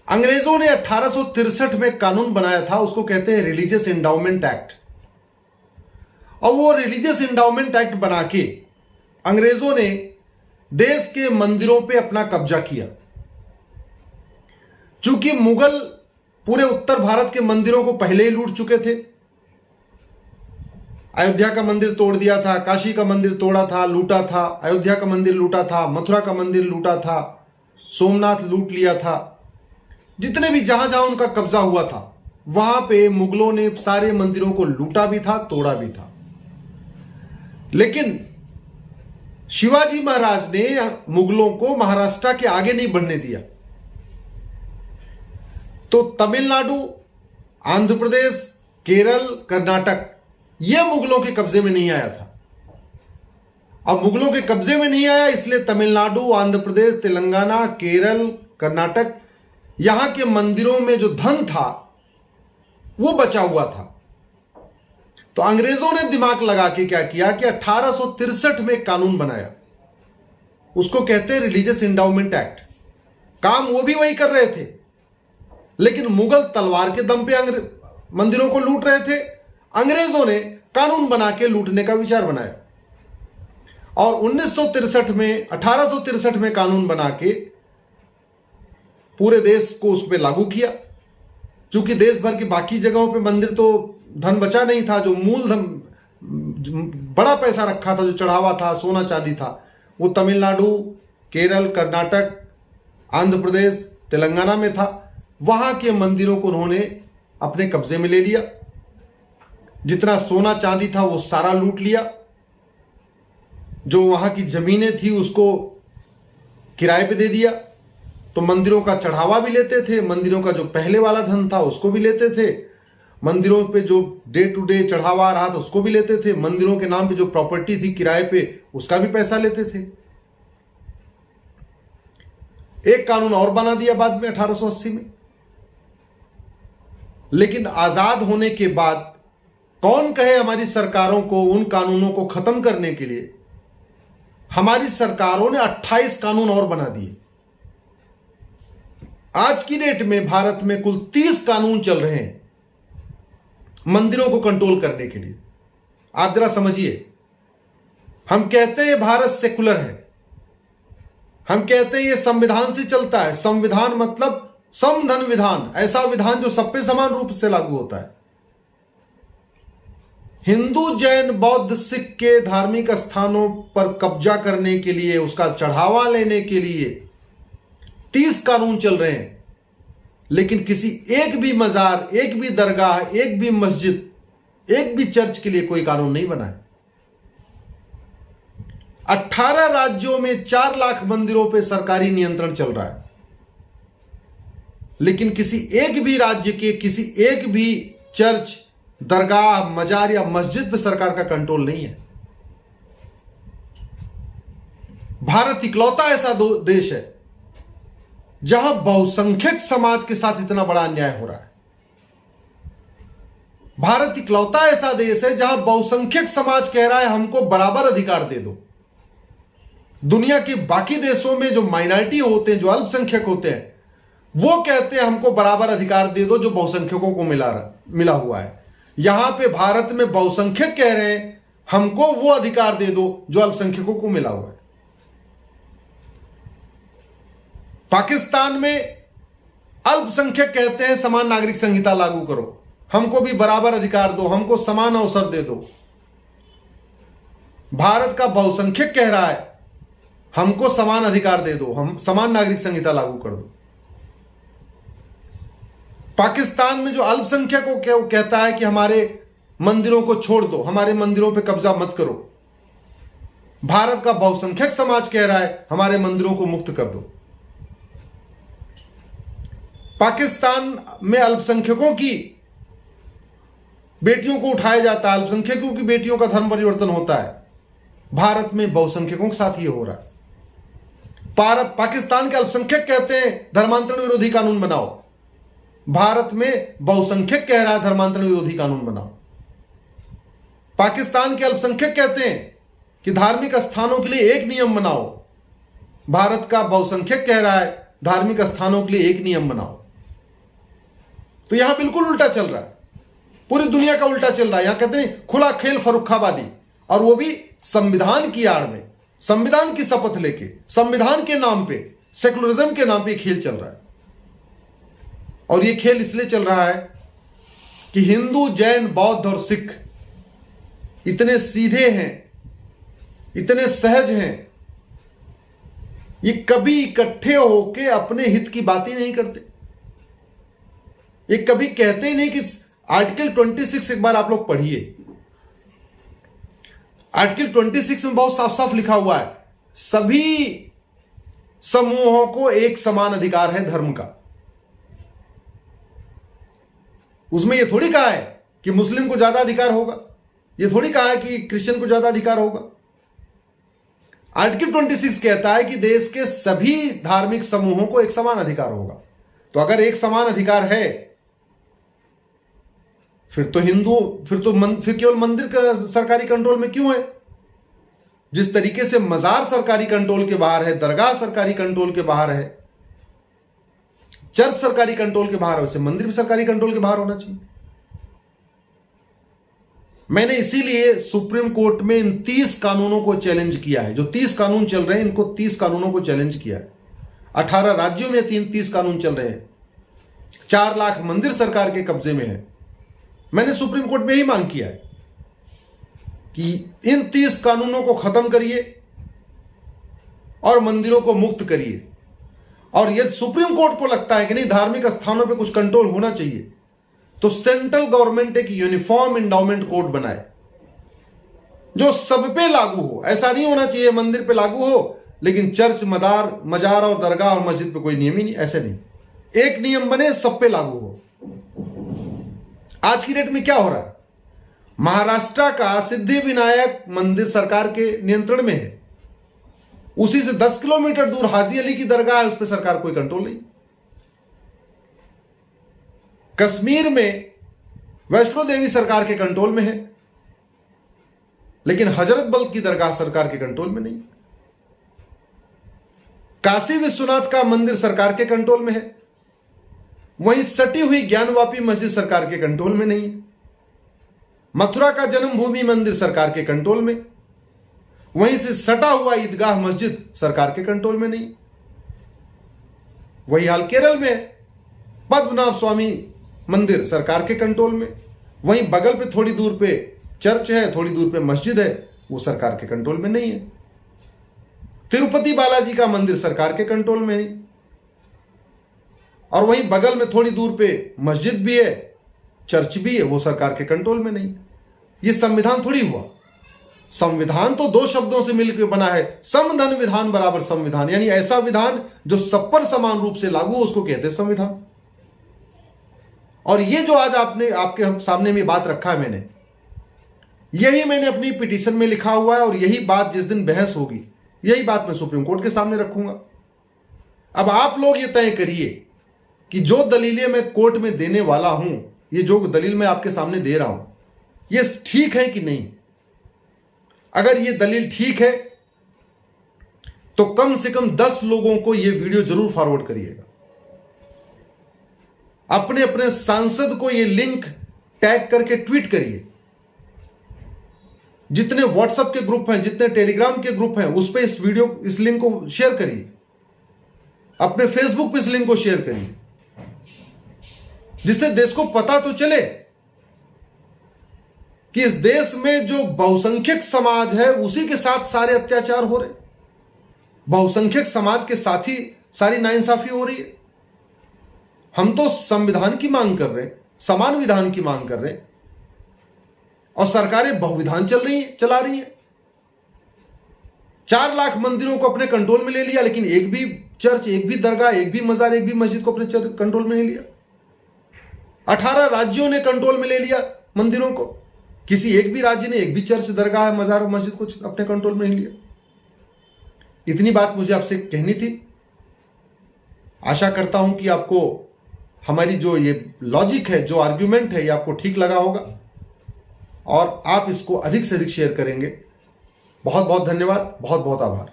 अंग्रेजों ने 1863 में कानून बनाया था, उसको कहते हैं रिलीजियस एंडाउमेंट एक्ट। और वो रिलीजियस एंडाउमेंट एक्ट बना के अंग्रेजों ने देश के मंदिरों पे अपना कब्जा किया। चूंकि मुगल पूरे उत्तर भारत के मंदिरों को पहले ही लूट चुके थे, अयोध्या का मंदिर तोड़ दिया था, काशी का मंदिर तोड़ा था, लूटा था, अयोध्या का मंदिर लूटा था, मथुरा का मंदिर लूटा था, सोमनाथ लूट लिया था। जितने भी जहां जहां उनका कब्जा हुआ था वहां पे मुगलों ने सारे मंदिरों को लूटा भी था, तोड़ा भी था। लेकिन शिवाजी महाराज ने मुगलों को महाराष्ट्र के आगे नहीं बढ़ने दिया। तो तमिलनाडु, आंध्र प्रदेश, केरल, कर्नाटक यह मुगलों के कब्जे में नहीं आया था। अब मुगलों के कब्जे में नहीं आया, इसलिए तमिलनाडु, आंध्र प्रदेश, तेलंगाना, केरल, कर्नाटक यहां के मंदिरों में जो धन था वो बचा हुआ था। तो अंग्रेजों ने दिमाग लगा के क्या किया कि 1863 में कानून बनाया, उसको कहते हैं रिलीजियस एंडाउमेंट एक्ट। काम वो भी वही कर रहे थे, लेकिन मुगल तलवार के दम पे मंदिरों को लूट रहे थे। अंग्रेजों ने कानून बना के लूटने का विचार बनाया और 1863 में कानून बना के पूरे देश को उस पर लागू किया। चूंकि देश भर की बाकी जगहों पे मंदिर तो धन बचा नहीं था, जो मूल धन बड़ा पैसा रखा था, जो चढ़ावा था, सोना चांदी था, वो तमिलनाडु, केरल, कर्नाटक, आंध्र प्रदेश, तेलंगाना में था। वहां के मंदिरों को उन्होंने अपने कब्जे में ले लिया। जितना सोना चांदी था वो सारा लूट लिया। जो वहां की जमीनें थी उसको किराए पे दे दिया। तो मंदिरों का चढ़ावा भी लेते थे, मंदिरों का जो पहले वाला धन था उसको भी लेते थे, मंदिरों पे जो डे टू डे चढ़ावा आ रहा था उसको भी लेते थे, मंदिरों के नाम पे जो प्रॉपर्टी थी किराए पे उसका भी पैसा लेते थे। एक कानून और बना दिया बाद में 1880 में। लेकिन आजाद होने के बाद कौन कहे हमारी सरकारों को उन कानूनों को खत्म करने के लिए? हमारी सरकारों ने 28 कानून और बना दिए। आज की डेट में भारत में कुल 30 कानून चल रहे हैं मंदिरों को कंट्रोल करने के लिए। आप जरा समझिए, हम कहते हैं भारत सेकुलर है, हम कहते हैं ये संविधान से चलता है। संविधान मतलब समधन विधान, ऐसा विधान जो सब पे समान रूप से लागू होता है। हिंदू, जैन, बौद्ध, सिख के धार्मिक स्थानों पर कब्जा करने के लिए, उसका चढ़ावा लेने के लिए 30 कानून चल रहे हैं। लेकिन किसी एक भी मजार, एक भी दरगाह, एक भी मस्जिद, एक भी चर्च के लिए कोई कानून नहीं बना है। 18 राज्यों में 4 लाख मंदिरों पे सरकारी नियंत्रण चल रहा है। लेकिन किसी एक भी राज्य के किसी एक भी चर्च, दरगाह, मजार या मस्जिद पे सरकार का कंट्रोल नहीं है। भारत इकलौता ऐसा देश है जहां बहुसंख्यक समाज के साथ इतना बड़ा अन्याय हो रहा है। भारत इकलौता ऐसा देश है जहां बहुसंख्यक समाज कह रहा है हमको बराबर अधिकार दे दो। दुनिया के बाकी देशों में जो माइनॉरिटी होते हैं, जो अल्पसंख्यक होते हैं, वो कहते हैं हमको बराबर अधिकार दे दो जो बहुसंख्यकों को मिला हुआ है। यहां पे भारत में बहुसंख्यक कह रहे हैं हमको वो अधिकार दे दो जो अल्पसंख्यकों को मिला हुआ है। पाकिस्तान में अल्पसंख्यक कहते हैं समान नागरिक संहिता लागू करो, हमको भी बराबर अधिकार दो, हमको समान अवसर दे दो। भारत का बहुसंख्यक कह रहा है हमको समान अधिकार दे दो, हम समान नागरिक संहिता लागू कर दो। पाकिस्तान में जो अल्पसंख्यक को कहता है कि हमारे मंदिरों को छोड़ दो, हमारे मंदिरों पे कब्जा मत करो। भारत का बहुसंख्यक समाज कह रहा है हमारे मंदिरों को मुक्त कर दो। पाकिस्तान में अल्पसंख्यकों की बेटियों को उठाया जाता है, अल्पसंख्यकों की बेटियों का धर्म परिवर्तन होता है। भारत में बहुसंख्यकों के साथ ये हो रहा है। पाकिस्तान के अल्पसंख्यक कहते हैं धर्मांतरण विरोधी कानून बनाओ, भारत में बहुसंख्यक कह रहा है धर्मांतरण विरोधी कानून बनाओ। पाकिस्तान के अल्पसंख्यक कहते हैं कि धार्मिक स्थानों के लिए एक नियम बनाओ, भारत का बहुसंख्यक कह रहा है धार्मिक स्थानों के लिए एक नियम बनाओ। तो यहां बिल्कुल उल्टा चल रहा है, पूरी दुनिया का उल्टा चल रहा है। यहां कहते हैं खुला खेल फर्रुखाबादी, और वो भी संविधान की आड़ में, संविधान की शपथ लेके, संविधान के नाम पे, सेकुलरिज्म के नाम पे खेल चल रहा है। और ये खेल इसलिए चल रहा है कि हिंदू, जैन, बौद्ध और सिख इतने सीधे हैं, इतने सहज हैं, ये कभी इकट्ठे होके अपने हित की बात ही नहीं करते। ये कभी कहते ही नहीं कि आर्टिकल 26 एक बार आप लोग पढ़िए। आर्टिकल 26 में बहुत साफ साफ लिखा हुआ है, सभी समूहों को एक समान अधिकार है धर्म का। उसमें यह थोड़ी कहा है कि मुस्लिम को ज्यादा अधिकार होगा, यह थोड़ी कहा है कि क्रिश्चियन को ज्यादा अधिकार होगा। आर्टिकल 26 कहता है कि देश के सभी धार्मिक समूहों को एक समान अधिकार होगा। तो अगर एक समान अधिकार है, फिर केवल मंदिर का सरकारी कंट्रोल में क्यों है? जिस तरीके से मजार सरकारी कंट्रोल के बाहर है, दरगाह सरकारी कंट्रोल के बाहर है, चर्च सरकारी कंट्रोल के बाहर है, वैसे मंदिर भी सरकारी कंट्रोल के बाहर होना चाहिए। मैंने इसीलिए सुप्रीम कोर्ट में इन 30 कानूनों को चैलेंज किया है। जो 30 कानून चल रहे हैं, इनको 30 कानूनों को चैलेंज किया है। 18 राज्यों में 30 कानून चल रहे हैं। 4 लाख मंदिर सरकार के कब्जे में है। मैंने सुप्रीम कोर्ट में ही मांग किया है कि इन 30 कानूनों को खत्म करिए और मंदिरों को मुक्त करिए। और यदि सुप्रीम कोर्ट को लगता है कि नहीं, धार्मिक स्थानों पे कुछ कंट्रोल होना चाहिए, तो सेंट्रल गवर्नमेंट एक यूनिफॉर्म इंडाउमेंट कोड बनाए जो सब पे लागू हो। ऐसा नहीं होना चाहिए मंदिर पे लागू हो लेकिन चर्च, मजार और दरगाह और मस्जिद पे कोई नियम ही नहीं। ऐसे नहीं, एक नियम बने, सब पे लागू हो। आज की डेट में क्या हो रहा है? महाराष्ट्र का सिद्धि विनायक मंदिर सरकार के नियंत्रण में है। उसी से 10 किलोमीटर दूर हाजी अली की दरगाह है, उस पर सरकार कोई कंट्रोल नहीं। कश्मीर में वैष्णो देवी सरकार के कंट्रोल में है, लेकिन हजरत बल की दरगाह सरकार के कंट्रोल में नहीं। काशी विश्वनाथ का मंदिर सरकार के कंट्रोल में है, वहीं सटी हुई ज्ञानवापी मस्जिद सरकार के कंट्रोल में नहीं है। मथुरा का जन्मभूमि मंदिर सरकार के कंट्रोल में, वहीं से सटा हुआ ईदगाह मस्जिद सरकार के कंट्रोल में नहीं। वही हाल केरल में है, पद्मनाभ स्वामी मंदिर सरकार के कंट्रोल में, वहीं बगल पे थोड़ी दूर पे चर्च है, थोड़ी दूर पे मस्जिद है, वो सरकार के कंट्रोल में नहीं है। तिरुपति बालाजी का मंदिर सरकार के कंट्रोल में नहीं, और वहीं बगल में थोड़ी दूर पे मस्जिद भी है, चर्च भी है, वो सरकार के कंट्रोल में नहीं। ये संविधान थोड़ी हुआ। संविधान तो 2 शब्दों से मिलकर बना है, समधन विधान बराबर संविधान, यानी ऐसा विधान जो सब पर समान रूप से लागू हो, उसको कहते हैं संविधान। और ये जो आज आपके सामने में बात रखा है, यही मैंने अपनी पिटीशन में लिखा हुआ है, और यही बात जिस दिन बहस होगी, यही बात मैं सुप्रीम कोर्ट के सामने रखूंगा। अब आप लोग ये तय करिए कि जो दलीलें मैं कोर्ट में देने वाला हूं, ये जो दलील मैं आपके सामने दे रहा हूं, ये ठीक है कि नहीं। अगर ये दलील ठीक है तो कम से कम 10 लोगों को ये वीडियो जरूर फॉरवर्ड करिएगा। अपने अपने सांसद को ये लिंक टैग करके ट्वीट करिए। जितने व्हाट्सएप के ग्रुप हैं, जितने टेलीग्राम के ग्रुप हैं, उस पे इस लिंक को शेयर करिए। अपने फेसबुक पे इस लिंक को शेयर करिए, जिससे देश को पता तो चले कि इस देश में जो बहुसंख्यक समाज है, उसी के साथ सारे अत्याचार हो रहे। बहुसंख्यक समाज के साथ ही सारी नाइंसाफी हो रही है। हम तो संविधान की मांग कर रहे हैं, समान विधान की मांग कर रहे हैं, और सरकारें बहुविधान चला रही है। 4 लाख मंदिरों को अपने कंट्रोल में ले लिया, लेकिन एक भी चर्च, एक भी दरगाह, एक भी मजार, एक भी मस्जिद को अपने कंट्रोल में नहीं लिया। 18 राज्यों ने कंट्रोल में ले लिया मंदिरों को, किसी एक भी राज्य ने एक भी चर्च, दरगाह, मजार और मस्जिद को अपने कंट्रोल में नहीं लिया। इतनी बात मुझे आपसे कहनी थी। आशा करता हूं कि आपको हमारी जो ये लॉजिक है, जो आर्ग्यूमेंट है, ये आपको ठीक लगा होगा और आप इसको अधिक से अधिक शेयर करेंगे। बहुत बहुत धन्यवाद, बहुत बहुत आभार।